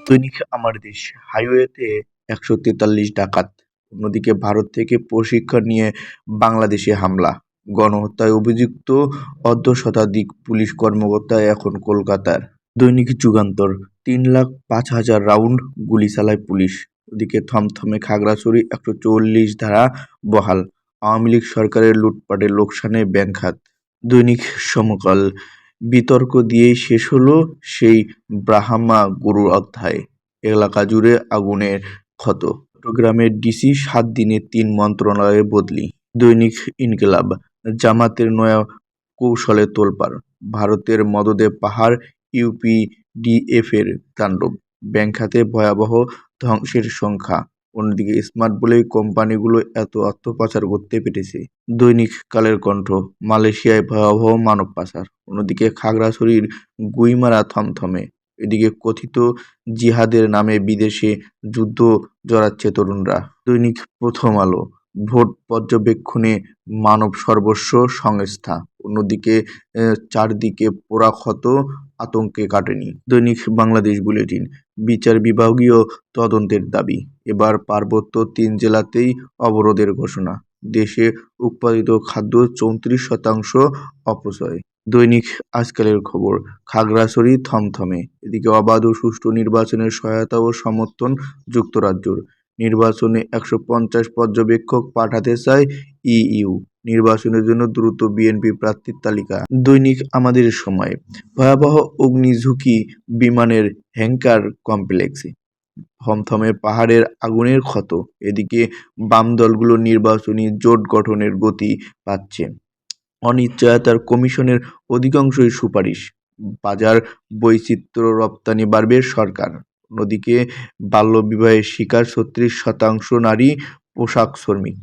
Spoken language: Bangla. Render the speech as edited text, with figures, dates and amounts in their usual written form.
দৈনিক আমার দেশ হাইওয়েতে ১৪৩ ডাকাত, অন্যদিকে ভারত থেকে প্রশিক্ষণ নিয়ে বাংলাদেশে হামলা, গণহত্যায় অভিযুক্ত অর্ধশতাধিক পুলিশ কর্মকর্তা এখন কলকাতার। দৈনিক যুগান্তর ৩,০৫,০০০ রাউন্ড গুলি চালায় পুলিশ, ওদিকে থমথমে খাগড়াছড়ি ১৪৪ ধারা বহাল, আওয়ামী লীগ সরকারের লুটপাটে লোকসানে ব্যাংক খাত। দৈনিক সমকাল বিতর্ক দিয়েই শেষ হলো সেই ব্রাহ্মা গরুর অধ্যায়, এলাকা জুড়ে আগুনের ক্ষত। চট্টগ্রামের ডিসি ৭ দিনে ৩ মন্ত্রণালয়ে বদলি। দৈনিক ইনকিলাব জামাতের নয়া কৌশলে তোলপাড়, ভারতের মদদে পাহাড় ইউপিডিএফের তাণ্ডব, ব্যাংক খাতে ভয়াবহ ধ্বংসের সংখ্যা, অন্যদিকে স্মার্ট বলেই কোম্পানিগুলো এত অর্থ পাচার করতে পেরেছে। দৈনিক কালের কণ্ঠ মালয়েশিয়ায় ভয়াবহ মানব পাচার, অন্যদিকে খাগড়াছড়ির গুইমারা থমথমে, এদিকে কথিত জিহাদের নামে বিদেশে যুদ্ধ জড়াচ্ছে তরুণরা। দৈনিক প্রথম আলো ভোট পর্যবেক্ষণে মানব সর্বস্ব সংস্থা, অন্যদিকে চারদিকে পোড়া ক্ষত আতঙ্কে কাটেনি। দৈনিক বাংলাদেশ বুলেটিন বিচার বিভাগীয় তদন্তের দাবি, এবার পার্বত্য ৩ জেলাতেই অবরোধের ঘোষণা, দেশে উৎপাদিত খাদ্য ৩৪% অপচয়। দৈনিক আজকালের খবর খাগড়াছড়ি থমথমে, এদিকে অবাধ ও সুষ্ঠু নির্বাচনের সহায়তা ও সমর্থন যুক্তরাজ্যর, নির্বাচনে ১৫০ পর্যবেক্ষক পাঠাতে চায় ইইউ, নির্বাচনের জন্য দ্রুত বিএনপি প্রার্থীর তালিকা। দৈনিক আমাদের সময় ভয়াবহ অগ্নিঝুঁকি বিমানের হ্যাঙ্গার কমপ্লেক্সে, থমথমে পাহাড়ের আগুনের ক্ষত, এদিকে বাম দলগুলো নির্বাচনী জোট গঠনের গতি পাচ্ছে, অনিশ্চয়তার কমিশনের অধিকাংশই সুপারিশ, বাজার বৈচিত্র্য রপ্তানি বাড়বে সরকার, অন্যদিকে বাল্যবিবাহের শিকার ৩৬% নারী পোশাক শ্রমিক।